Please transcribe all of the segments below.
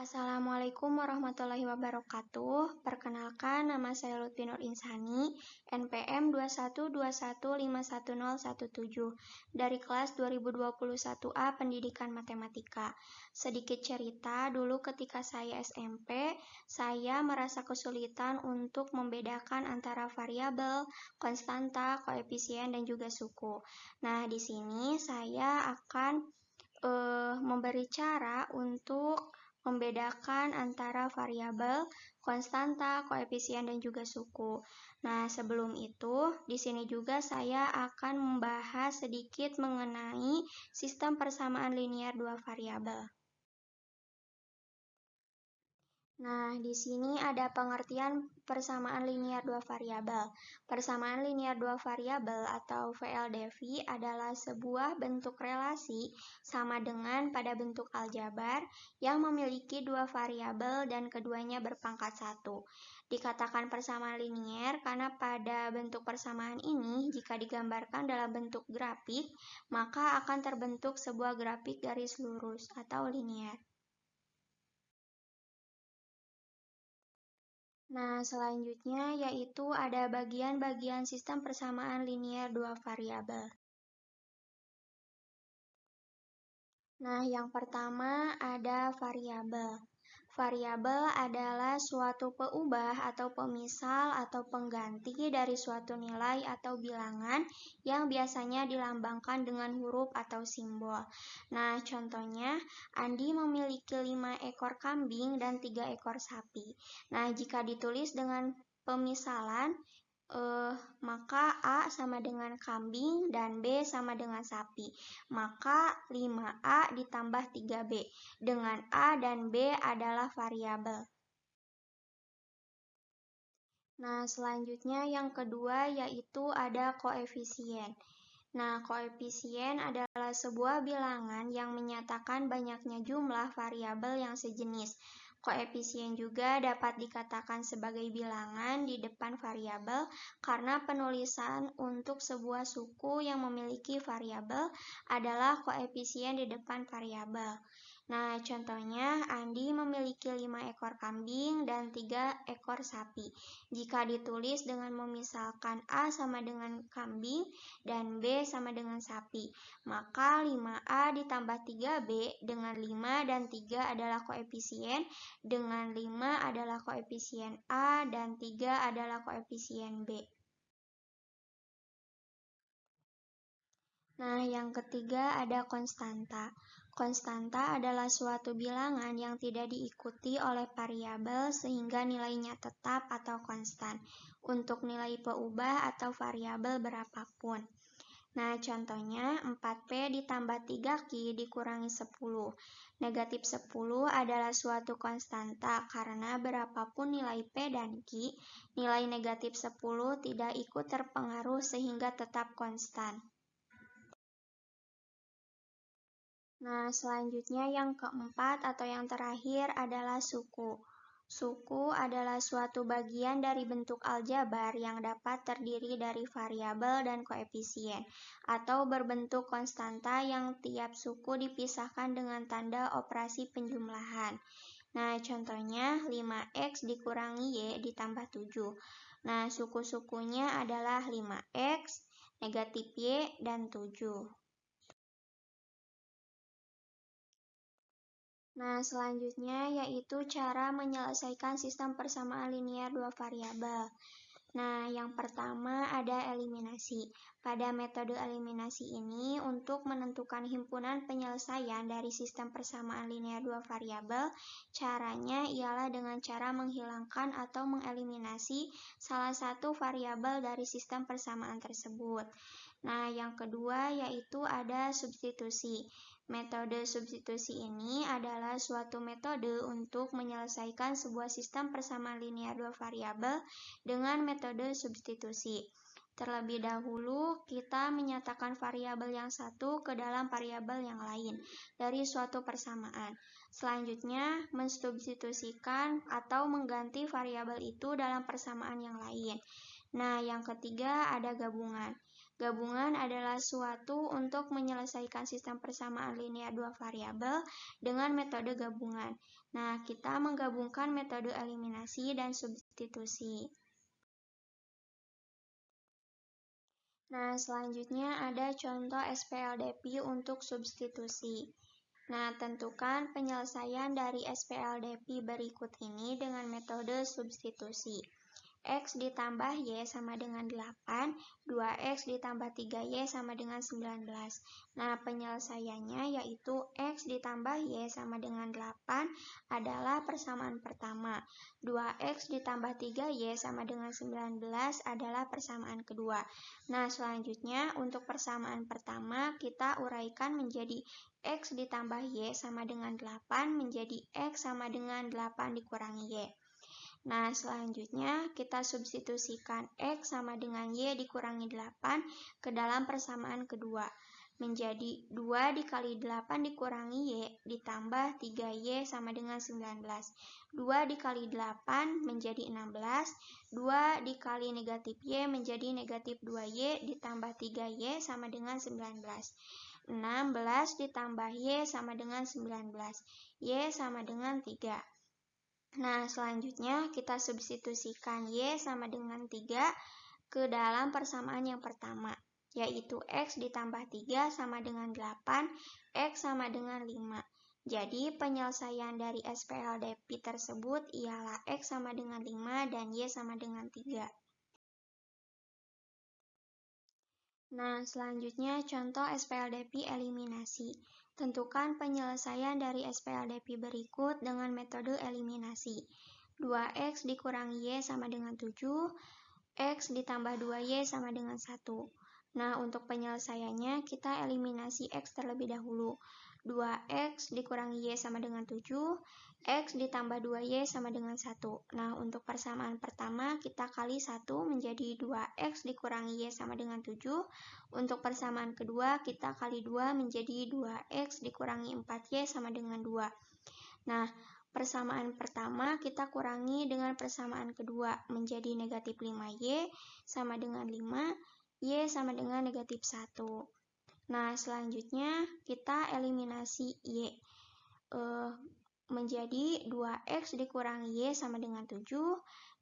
Assalamualaikum warahmatullahi wabarakatuh. Perkenalkan, nama saya Lutfi Nur Insani, NPM 212151017 dari kelas 2021A Pendidikan Matematika. Sedikit cerita, dulu ketika saya SMP, saya merasa kesulitan untuk membedakan antara variabel, konstanta, koefisien, dan juga suku. Nah, di sini saya akan memberi cara untuk membedakan antara variabel, konstanta, koefisien, dan juga suku. Nah, sebelum itu, di sini juga saya akan membahas sedikit mengenai sistem persamaan linier dua variabel. Nah, di sini ada pengertian persamaan linier dua variabel. Persamaan linier dua variabel atau VLDV adalah sebuah bentuk relasi sama dengan pada bentuk aljabar yang memiliki dua variabel dan keduanya berpangkat 1. Dikatakan persamaan linier karena pada bentuk persamaan ini jika digambarkan dalam bentuk grafik, maka akan terbentuk sebuah grafik garis lurus atau linier. Nah, selanjutnya yaitu ada bagian-bagian sistem persamaan linier dua variabel. Nah, yang pertama ada variabel. Variabel adalah suatu peubah atau pemisal atau pengganti dari suatu nilai atau bilangan yang biasanya dilambangkan dengan huruf atau simbol. Nah, contohnya, Andi memiliki 5 ekor kambing dan 3 ekor sapi. Nah, jika ditulis dengan pemisalan, maka A sama dengan kambing dan B sama dengan sapi. Maka 5A ditambah 3B, dengan A dan B adalah variabel. Nah, selanjutnya yang kedua yaitu ada koefisien. Nah, koefisien adalah sebuah bilangan yang menyatakan banyaknya jumlah variabel yang sejenis. Koefisien juga dapat dikatakan sebagai bilangan di depan variabel karena penulisan untuk sebuah suku yang memiliki variabel adalah koefisien di depan variabel. Nah, contohnya Andi memiliki 5 ekor kambing dan 3 ekor sapi. Jika ditulis dengan memisalkan A sama dengan kambing dan B sama dengan sapi, maka 5A ditambah 3B dengan 5 dan 3 adalah koefisien, dengan 5 adalah koefisien A dan 3 adalah koefisien B. Nah, yang ketiga ada konstanta. Konstanta adalah suatu bilangan yang tidak diikuti oleh variabel sehingga nilainya tetap atau konstan untuk nilai peubah atau variabel berapapun. Nah, contohnya 4P ditambah 3Q dikurangi 10. Negatif 10 adalah suatu konstanta karena berapapun nilai P dan Q, nilai negatif 10 tidak ikut terpengaruh sehingga tetap konstan. Nah, selanjutnya yang keempat atau yang terakhir adalah suku. Suku adalah suatu bagian dari bentuk aljabar yang dapat terdiri dari variabel dan koefisien, atau berbentuk konstanta yang tiap suku dipisahkan dengan tanda operasi penjumlahan. Nah, contohnya 5X dikurangi Y ditambah 7. Nah, suku-sukunya adalah 5X, negatif Y, dan 7. Nah, selanjutnya yaitu cara menyelesaikan sistem persamaan linier dua variabel. Nah, yang pertama ada eliminasi. Pada metode eliminasi ini, untuk menentukan himpunan penyelesaian dari sistem persamaan linier dua variabel, caranya ialah dengan cara menghilangkan atau mengeliminasi salah satu variabel dari sistem persamaan tersebut. Nah, yang kedua yaitu ada substitusi. Metode substitusi ini adalah suatu metode untuk menyelesaikan sebuah sistem persamaan linier dua variabel dengan metode substitusi. Terlebih dahulu, kita menyatakan variabel yang satu ke dalam variabel yang lain dari suatu persamaan. Selanjutnya, mensubstitusikan atau mengganti variabel itu dalam persamaan yang lain. Nah, yang ketiga ada gabungan. Gabungan adalah suatu untuk menyelesaikan sistem persamaan linear dua variabel dengan metode gabungan. Nah, kita menggabungkan metode eliminasi dan substitusi. Nah, selanjutnya ada contoh SPLDP untuk substitusi. Nah, tentukan penyelesaian dari SPLDP berikut ini dengan metode substitusi. X ditambah Y sama dengan 8, 2X ditambah 3Y sama dengan 19. Nah, penyelesaiannya yaitu X ditambah Y sama dengan 8 adalah persamaan pertama. 2X ditambah 3Y sama dengan 19 adalah persamaan kedua. Nah, selanjutnya untuk persamaan pertama kita uraikan menjadi X ditambah Y sama dengan 8 menjadi X sama dengan 8 dikurangi Y. Nah, selanjutnya kita substitusikan X sama dengan Y dikurangi 8 ke dalam persamaan kedua. Menjadi 2 dikali 8 dikurangi Y ditambah 3Y sama dengan 19. 2 dikali 8 menjadi 16. 2 dikali negatif Y menjadi negatif 2Y ditambah 3Y sama dengan 19. 16 ditambah Y sama dengan 19. Y sama dengan 3. Nah, selanjutnya kita substitusikan Y sama dengan 3 ke dalam persamaan yang pertama, yaitu X ditambah 3 sama dengan 8, X sama dengan 5. Jadi, penyelesaian dari SPLDP tersebut ialah X sama dengan 5 dan Y sama dengan 3. Nah, selanjutnya contoh SPLDP eliminasi. Tentukan penyelesaian dari SPLDP berikut dengan metode eliminasi. 2X dikurangi Y sama dengan 7, X ditambah 2Y sama dengan 1. Nah, untuk penyelesaiannya kita eliminasi X terlebih dahulu. 2X dikurangi Y sama dengan 7, X ditambah 2Y sama dengan 1. Nah, untuk persamaan pertama kita kali 1 menjadi 2X dikurangi Y sama dengan 7. Untuk persamaan kedua kita kali 2 menjadi 2X dikurangi 4Y sama dengan 2. Nah, persamaan pertama kita kurangi dengan persamaan kedua menjadi negatif 5Y sama dengan 5, Y sama dengan negatif 1. Nah, selanjutnya kita eliminasi Y. Menjadi 2X dikurangi Y sama dengan 7,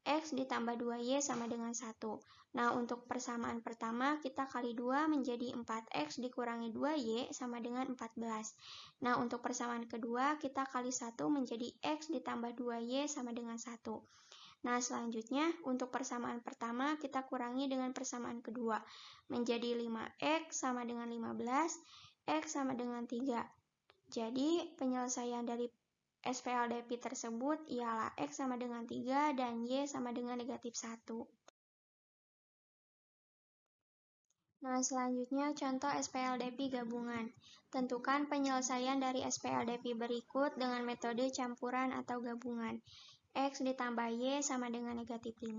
X ditambah 2Y sama dengan 1. Nah, untuk persamaan pertama kita kali 2 menjadi 4X dikurangi 2Y sama dengan 14. Nah, untuk persamaan kedua kita kali 1 menjadi X ditambah 2Y sama dengan 1. Nah, selanjutnya untuk persamaan pertama kita kurangi dengan persamaan kedua. Menjadi 5X sama dengan 15, X sama dengan 3. Jadi, penyelesaian dari SPLDP tersebut ialah X sama dengan 3 dan Y sama dengan negatif 1. Nah, selanjutnya contoh SPLDP gabungan. Tentukan penyelesaian dari SPLDP berikut dengan metode campuran atau gabungan. X ditambah Y sama dengan negatif 5,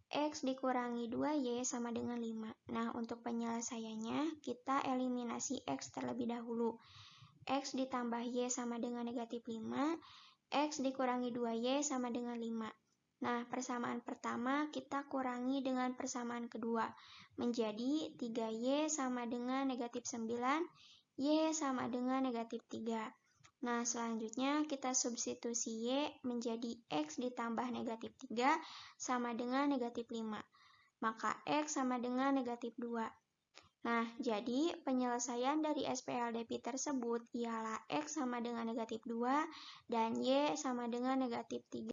X dikurangi 2Y sama dengan 5. Nah, untuk penyelesaiannya kita eliminasi X terlebih dahulu. X ditambah Y sama dengan negatif 5, X dikurangi 2Y sama dengan 5. Nah, persamaan pertama kita kurangi dengan persamaan kedua. Menjadi 3Y sama dengan negatif 9, Y sama dengan negatif 3. Nah, selanjutnya kita substitusi Y menjadi X ditambah negatif 3 sama dengan negatif 5. Maka X sama dengan negatif 2. Nah, jadi penyelesaian dari SPLDP tersebut ialah X sama dengan negatif 2 dan Y sama dengan negatif 3.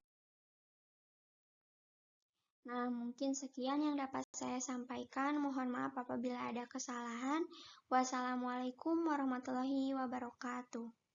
Nah, mungkin sekian yang dapat saya sampaikan. Mohon maaf apabila ada kesalahan. Wassalamualaikum warahmatullahi wabarakatuh.